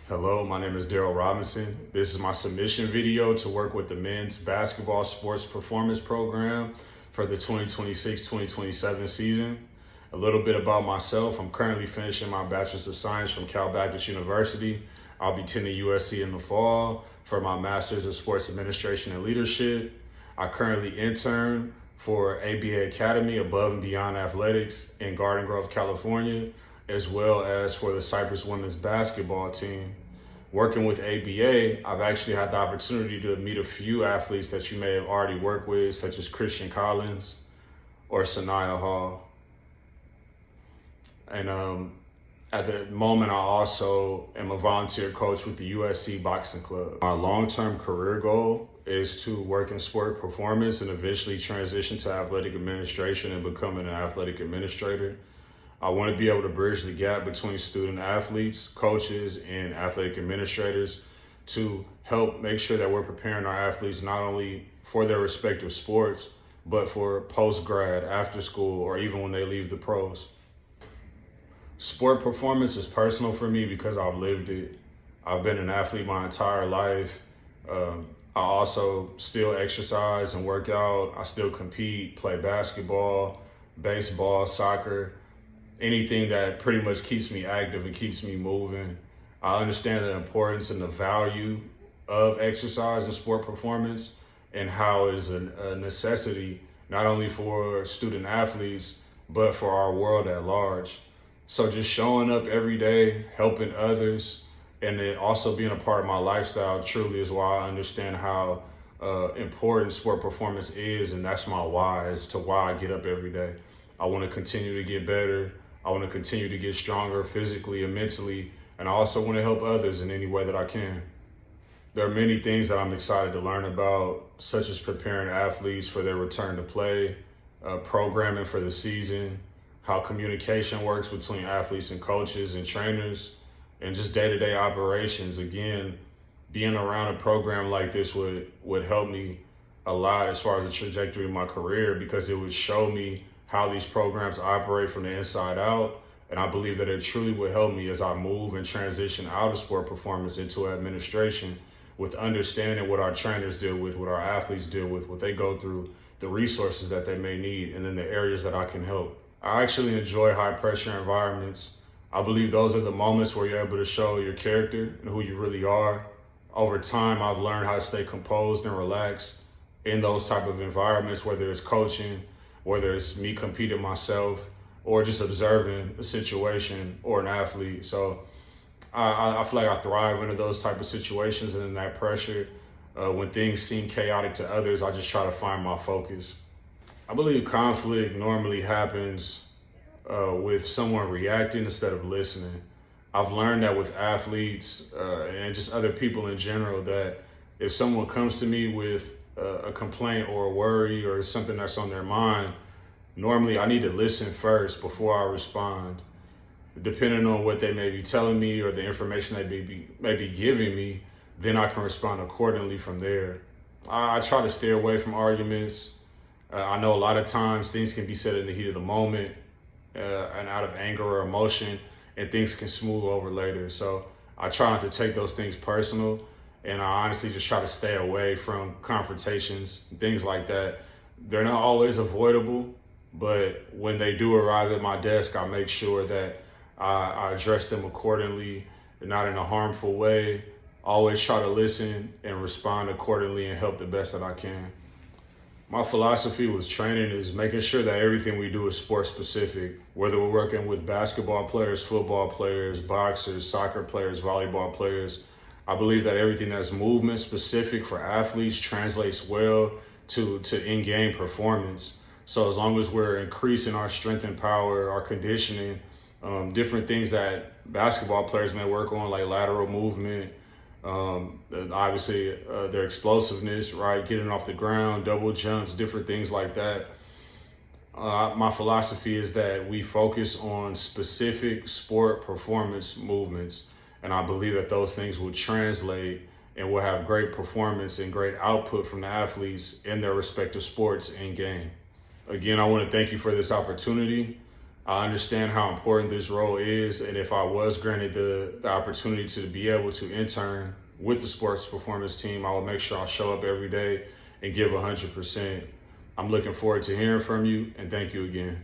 Hello, my name is Darryl Robinson. This is my submission video to work with the men's basketball sports performance program for the 2026-2027 season. A little bit about myself. I'm currently finishing my Bachelor's of Science from Cal Baptist University. I'll be attending USC in the fall for my Master's of Sports Administration and Leadership. I currently intern for ABA Academy, Above and Beyond Athletics in Garden Grove, California, as well as for the Cypress women's basketball team. Working with ABA, I've actually had the opportunity to meet a few athletes that you may have already worked with, such as Christian Collins or Sanaya Hall. And at the moment, I also am a volunteer coach with the USC Boxing Club. My long-term career goal is to work in sport performance and eventually transition to athletic administration and becoming an athletic administrator. I want to be able to bridge the gap between student athletes, coaches, and athletic administrators to help make sure that we're preparing our athletes not only for their respective sports, but for post-grad, after school, or even when they leave the pros. Sport performance is personal for me because I've lived it. I've been an athlete my entire life. I also still exercise and work out. I still compete, play basketball, baseball, soccer, anything that pretty much keeps me active and keeps me moving. I understand the importance and the value of exercise and sport performance and how it is a necessity, not only for student athletes, but for our world at large. So just showing up every day, helping others, and then also being a part of my lifestyle truly is why I understand how important sport performance is, and that's my why, as to why I get up every day. I want to continue to get better. I want to continue to get stronger physically and mentally, and I also want to help others in any way that I can. There are many things that I'm excited to learn about, such as preparing athletes for their return to play, programming for the season, how communication works between athletes and coaches and trainers, and just day-to-day operations. Again, being around a program like this would help me a lot as far as the trajectory of my career, because it would show me how these programs operate from the inside out. And I believe that it truly would help me as I move and transition out of sport performance into administration, with understanding what our trainers deal with, what our athletes deal with, what they go through, the resources that they may need, and then the areas that I can help. I actually enjoy high pressure environments. I believe those are the moments where you're able to show your character and who you really are. Over time, I've learned how to stay composed and relaxed in those type of environments, whether it's coaching, whether it's me competing myself, or just observing a situation or an athlete. So I feel like I thrive under those type of situations and in that pressure. When things seem chaotic to others, I just try to find my focus. I believe conflict normally happens with someone reacting instead of listening. I've learned that with athletes and just other people in general, that if someone comes to me with a complaint or a worry or something that's on their mind, normally I need to listen first before I respond. Depending on what they may be telling me or the information they may be giving me, then I can respond accordingly from there. I try to stay away from arguments. I know a lot of times things can be said in the heat of the moment and out of anger or emotion, and things can smooth over later. So I try not to take those things personal, and I honestly just try to stay away from confrontations, things like that. They're not always avoidable, but when they do arrive at my desk, I make sure that I address them accordingly, not in a harmful way. Always try to listen and respond accordingly and help the best that I can. My philosophy with training is making sure that everything we do is sport specific, whether we're working with basketball players, football players, boxers, soccer players, volleyball players. I believe that everything that's movement specific for athletes translates well to in-game performance. So as long as we're increasing our strength and power, our conditioning, different things that basketball players may work on, like lateral movement, obviously their explosiveness, right? Getting off the ground, double jumps, different things like that. My philosophy is that we focus on specific sport performance movements. And I believe that those things will translate and will have great performance and great output from the athletes in their respective sports and game. Again, I want to thank you for this opportunity. I understand how important this role is, and if I was granted the opportunity to be able to intern with the sports performance team, I will make sure I show up every day and give 100%. I'm looking forward to hearing from you, and thank you again.